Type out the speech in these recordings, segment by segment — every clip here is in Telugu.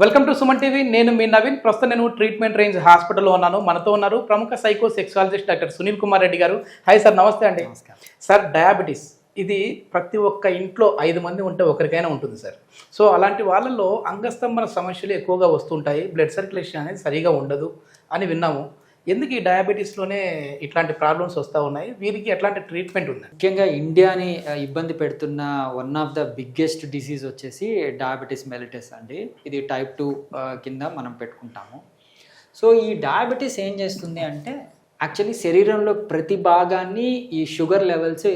Welcome to Suman TV. నేను మీ నవీన్. ప్రస్తుతం నేను ట్రీట్మెంట్ రేంజ్ హాస్పిటల్లో ఉన్నాను. మనతో ఉన్నారు ప్రముఖ psycho sexologist doctor Sunil Kumar Reddy garu. Hi sir, నమస్తే అండి. సార్, డయాబెటీస్ ఇది ప్రతి ఒక్క ఇంట్లో 5 మంది ఉంటే ఒకరికైనా ఉంటుంది సార్. సో అలాంటి వాళ్ళల్లో అంగస్తంభన సమస్యలు ఎక్కువగా వస్తుంటాయి, బ్లడ్ సర్క్యులేషన్ అనేది సరిగా ఉండదు అని విన్నాము. ఎందుకు ఈ డయాబెటీస్లోనే ఇట్లాంటి ప్రాబ్లమ్స్ వస్తూ ఉన్నాయి? వీరికి ఎట్లాంటి ట్రీట్మెంట్ ఉంది? ముఖ్యంగా ఇండియాని ఇబ్బంది పెడుతున్న one of the biggest disease వచ్చేసి డయాబెటీస్ మెలిటస్ అండి. ఇది టైప్ 2 కింద మనం పెట్టుకుంటాము. సో ఈ డయాబెటీస్ ఏం చేస్తుంది అంటే యాక్చువల్లీ శరీరంలో ప్రతి భాగాన్ని ఈ షుగర్ లెవెల్స్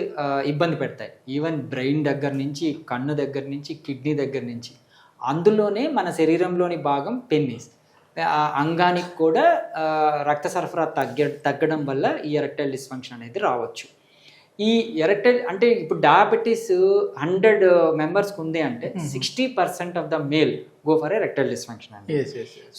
ఇబ్బంది పెడతాయి. ఈవెన్ బ్రెయిన్ దగ్గర నుంచి, కన్ను దగ్గర నుంచి, కిడ్నీ దగ్గర నుంచి. అందులోనే మన శరీరంలోని భాగం పెన్నీస్, అంగానికి కూడా రక్త సరఫరా తగ్గడం వల్ల ఈ ఎరెక్టైల్ డిస్ఫంక్షన్ అనేది రావచ్చు. ఈ ఎరెక్టైల్ అంటే ఇప్పుడు డయాబెటీస్ 100 మెంబర్స్కి ఉంది అంటే 60% of the male go for erectile dysfunction అండి.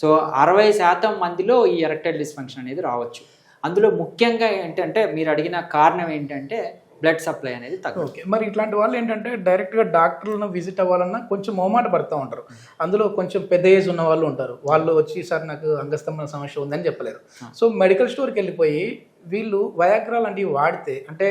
సో 60% మందిలో ఈ ఎరెక్టైల్ డిస్ఫంక్షన్ అనేది రావచ్చు. అందులో ముఖ్యంగా ఏంటంటే మీరు అడిగిన కారణం ఏంటంటే బ్లడ్ సప్లై అనేది తక్కువ. ఓకే, మరి ఇట్లాంటి వాళ్ళు ఏంటంటే డైరెక్ట్గా డాక్టర్లను విజిట్ అవ్వాలన్నా కొంచెం మొహమాట పడుతూ ఉంటారు. అందులో కొంచెం పెద్ద ఏజ్ ఉన్న వాళ్ళు ఉంటారు. వాళ్ళు వచ్చి సార్ నాకు అంగస్తంభన సమస్య ఉందని చెప్పలేరు. సో మెడికల్ స్టోర్కి వెళ్ళిపోయి వీళ్ళు వయాగ్రా లాంటివి వాడితే, అంటే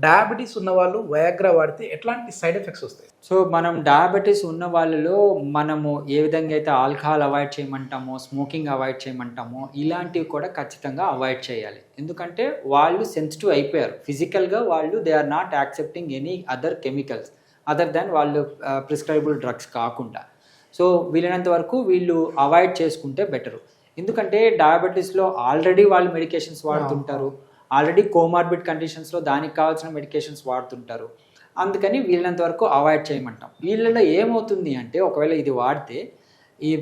డయాబెటీస్ ఉన్న వాళ్ళు వయాగ్రా వాడితే ఎట్లాంటి సైడ్ ఎఫెక్ట్స్ వస్తాయి? సో మనం డయాబెటీస్ ఉన్న వాళ్ళలో మనము ఏ విధంగా అయితే ఆల్కహాల్ అవాయిడ్ చేయమంటామో, స్మోకింగ్ అవాయిడ్ చేయమంటామో, ఇలాంటివి కూడా ఖచ్చితంగా అవాయిడ్ చేయాలి. ఎందుకంటే వాళ్ళు సెన్సిటివ్ అయిపోయారు ఫిజికల్గా. వాళ్ళు they are not accepting any other chemicals other than వాళ్ళు ప్రిస్క్రైబుల్ డ్రగ్స్ కాకుండా. సో వీలైనంత వరకు వీళ్ళు అవాయిడ్ చేసుకుంటే బెటరు. ఎందుకంటే డయాబెటీస్లో ఆల్రెడీ వాళ్ళు మెడికేషన్స్ వాడుతుంటారు, ఆల్రెడీ కోమార్బిడ్ కండిషన్స్లో దానికి కావాల్సిన మెడికేషన్స్ వాడుతుంటారు. అందుకని వీళ్ళంత వరకు అవాయిడ్ చేయమంటాం. వీళ్ళలో ఏమవుతుంది అంటే ఒకవేళ ఇది వాడితే ఈ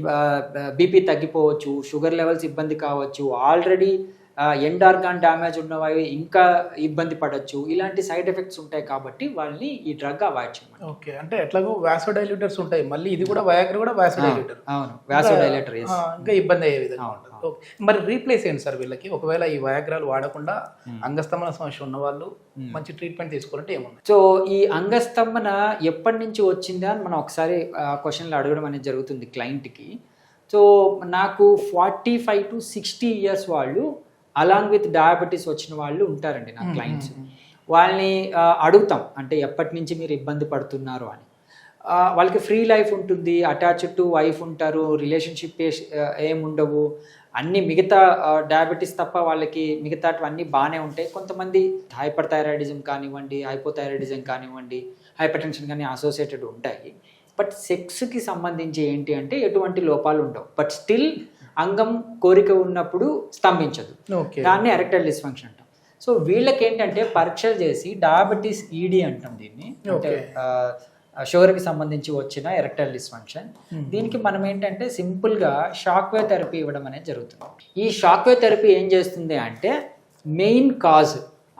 బీపీ తగ్గిపోవచ్చు, షుగర్ లెవెల్స్ ఇబ్బంది కావచ్చు, ఆల్రెడీ ఎండ్ ఆర్గాన్ డ్యామేజ్ ఉన్నవి ఇంకా ఇబ్బంది పడవచ్చు. ఇలాంటి సైడ్ ఎఫెక్ట్స్ ఉంటాయి కాబట్టి వాళ్ళని ఈ డ్రగ్ అవాయిడ్ చేయమంటాం. ఓకే, అంటే ఎట్లాగో వాసోడైల్యూటర్స్ ఉంటాయి, మళ్ళీ ఇది కూడా వయాగ్రా కూడా వాసోడైల్యూటర్. అవును, వాసోడైలేటర్ ఇంకా ఇబ్బంది అయ్యే విధంగా ఉంటుంది. ఓకే, మరి రీప్లేస్ ఏంటి సార్ వీళ్ళకి? ఒకవేళ ఈ వయాగ్రాలు వాడకుండా అంగస్తంభన సమస్య ఉన్న వాళ్ళు మంచి ట్రీట్మెంట్ తీసుకోవాలంటే ఏమన్నా? సో ఈ అంగస్తంభన ఎప్పటి నుంచి వచ్చిందా అని మనం ఒకసారి క్వశ్చన్లు అడగడం అనేది జరుగుతుంది క్లయింట్కి. సో నాకు 45 to 60 ఇయర్స్ వాళ్ళు అలాంగ్ విత్ డయాబెటీస్ వచ్చిన వాళ్ళు ఉంటారండి నా క్లయింట్స్. వాళ్ళని అడుగుతాం అంటే ఎప్పటి నుంచి మీరు ఇబ్బంది పడుతున్నారు అని. వాళ్ళకి ఫ్రీ లైఫ్ ఉంటుంది, అటాచ్డ్ టు వైఫ్ ఉంటారు, రిలేషన్షిప్ ఏముండవు, అన్నీ మిగతా డయాబెటీస్ తప్ప వాళ్ళకి మిగతావన్నీ బాగానే ఉంటాయి. కొంతమంది హైపర్ థైరాయిడిజం కానివ్వండి, హైపోథైరాయిడిజం కానివ్వండి, హైపర్ టెన్షన్ కానీ అసోసియేటెడ్ ఉంటాయి. బట్ సెక్స్కి సంబంధించి ఏంటి అంటే ఎటువంటి లోపాలు ఉండవు. బట్ స్టిల్ అంగం కోరిక ఉన్నప్పుడు స్తంభించదు, దాన్ని ఎరెక్టైల్ డిస్ఫంక్షన్ అంటాం. సో వీళ్ళకి ఏంటంటే పరీక్షలు చేసి డయాబెటీస్ ఈడీ అంటాం దీన్ని, అంటే షుగర్కి సంబంధించి వచ్చిన ఎరెక్టైల్ డిస్ఫంక్షన్. దీనికి మనం ఏంటంటే సింపుల్గా షాక్ వేవ్ థెరపీ ఇవ్వడం అనేది జరుగుతుంది. ఈ షాక్ వేవ్ థెరపీ ఏం చేస్తుంది అంటే మెయిన్ కాజ్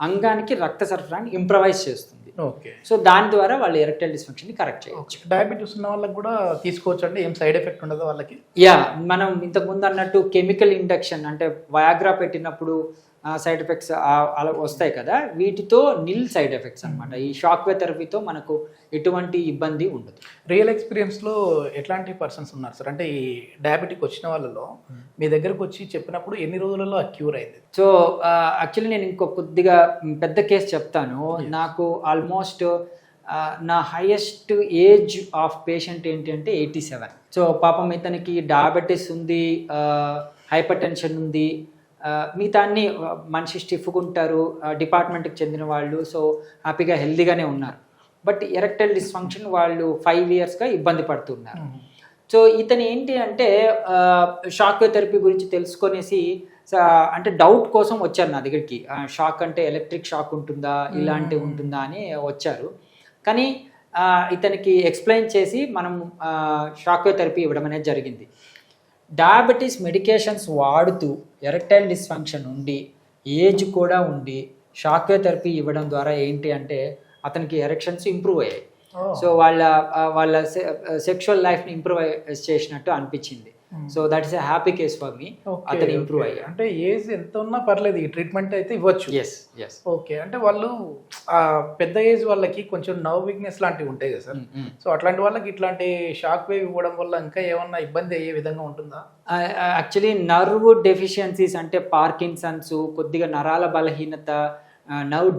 అంగానికి రక్త సరఫరాని ఇంప్రవైజ్ చేస్తుంది. ఓకే, సో దాని ద్వారా వాళ్ళు ఎరెక్టైల్ డిస్ఫంక్షన్ని కరెక్ట్ చేయవచ్చు. డయాబెటీస్ ఉన్న వాళ్ళకి కూడా తీసుకోవచ్చు అంటే ఏం సైడ్ ఎఫెక్ట్ ఉండదు వాళ్ళకి? యా, మనం ఇంతకుముందు అన్నట్టు కెమికల్ ఇండక్షన్ అంటే వయాగ్రా పెట్టినప్పుడు సైడ్ ఎఫెక్ట్స్ అలా వస్తాయి కదా, వీటితో నిల్ సైడ్ ఎఫెక్ట్స్ అనమాట. ఈ షాక్ వేవ్ థెరపీతో మనకు ఎటువంటి ఇబ్బంది ఉండదు. రియల్ ఎక్స్పీరియన్స్లో ఎట్లాంటి పర్సన్స్ ఉన్నారు సార్? అంటే ఈ డయాబెటిక్ వచ్చిన వాళ్ళలో మీ దగ్గరకు వచ్చి చెప్పినప్పుడు ఎన్ని రోజులలో క్యూర్ అయింది? సో యాక్చువల్లీ నేను ఇంకో కొద్దిగా పెద్ద కేసు చెప్తాను. నాకు ఆల్మోస్ట్ నా హైయెస్ట్ ఏజ్ ఆఫ్ పేషెంట్ ఏంటి అంటే 87. సో పాపం ఇతనికి డయాబెటీస్ ఉంది, హైపర్ టెన్షన్ ఉంది, మిగతా అన్ని మనిషి స్టిఫ్గా ఉంటారు, డిపార్ట్మెంట్కి చెందిన వాళ్ళు, సో హ్యాపీగా హెల్దీగానే ఉన్నారు. బట్ ఎరెక్టైల్ డిస్ఫంక్షన్ వాళ్ళు 5 ఇయర్స్గా ఇబ్బంది పడుతున్నారు. సో ఇతను ఏంటి అంటే షాక్ వేవ్ థెరపీ గురించి తెలుసుకొనేసి అంటే డౌట్ కోసం వచ్చారు నా దగ్గరికి. షాక్ అంటే ఎలక్ట్రిక్ షాక్ ఉంటుందా, ఇలాంటివి ఉంటుందా అని వచ్చారు. కానీ ఇతనికి ఎక్స్ప్లెయిన్ చేసి మనం షాక్ వేవ్ థెరపీ ఇవ్వడం అనేది జరిగింది. డయాబెటీస్ మెడికేషన్స్ వాడుతూ ఎరెక్టైల్ డిస్ఫంక్షన్ ఉండి, ఏజ్ కూడా ఉండి షాక్ వేవ్ థెరపీ ఇవ్వడం ద్వారా ఏంటి అంటే అతనికి ఎరెక్షన్స్ ఇంప్రూవ్ అయ్యాయి. సో వాళ్ళ సెక్షువల్ లైఫ్ని ఇంప్రూవ్ చేసినట్టు అనిపించింది. So that is a happy case for me. అతను ఇంప్రూవ్ అయ్యాడు. అంటే ఏజ్ ఎంత ఉన్నా పర్లేదు ఈ ట్రీట్మెంట్ అయితే ఇవ్వచ్చు. Yes yes. ఓకే, అంటే వాళ్ళు పెద్ద ఏజ్ వాళ్ళకి కొంచెం నర్వ్ వీక్నెస్ లాంటివి ఉంటాయి కదా సార్, సో అట్లాంటి వాళ్ళకి ఇట్లాంటి షాక్ వేవ్ ఇవ్వడం వల్ల ఇంకా ఏమన్నా ఇబ్బంది అయ్యే విధంగా ఉంటుందా? యాక్చువల్లీ నర్వ్ డెఫిషియన్సీస్ అంటే పార్కిన్సన్స్, కొద్దిగా నరాల బలహీనత, నర్వ్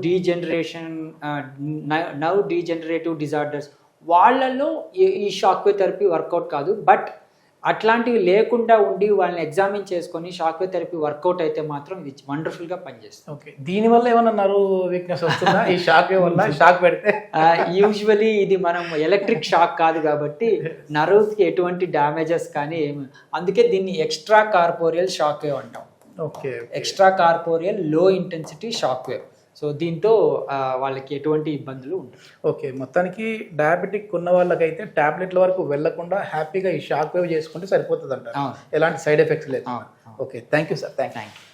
డీజనరేటివ్ డిజార్డర్స్, వాళ్ళలో ఈ షాక్ వేవ్ థెరపీ వర్కౌట్ కాదు. బట్ అట్లాంటివి లేకుండా ఉండి వాళ్ళని ఎగ్జామిన్ చేసుకొని షాక్ వేవ్ థెరపీ వర్కౌట్ అయితే మాత్రం ఇది వండర్ఫుల్గా పనిచేస్తుంది. ఓకే, దీనివల్ల ఏమన్నా నర్వ్ వీక్నెస్ వస్తుందా ఈ షాక్ వేవ్ వల్ల? షాక్ పెడితే యూజువలీ ఇది మనం ఎలక్ట్రిక్ షాక్ కాదు కాబట్టి నర్వ్స్కి ఎటువంటి డ్యామేజెస్ కానీ ఏమి, అందుకే దీన్ని ఎక్స్ట్రా కార్పోరియల్ షాక్ వేవ్ అంటాం. ఓకే, ఎక్స్ట్రా కార్పోరియల్ లో ఇంటెన్సిటీ షాక్ వేవ్. సో దీంతో వాళ్ళకి ఎటువంటి ఇబ్బందులు ఉండవు. ఓకే, మొత్తానికి డయాబెటిక్ ఉన్న వాళ్ళకైతే టాబ్లెట్ల వరకు వెళ్లకుండా హ్యాపీగా ఈ షాక్ వేవ్ చేసుకుంటే సరిపోతుంది అంటారు, ఎలాంటి సైడ్ ఎఫెక్ట్స్ లేదు. Okay, thank you sir. Thank you.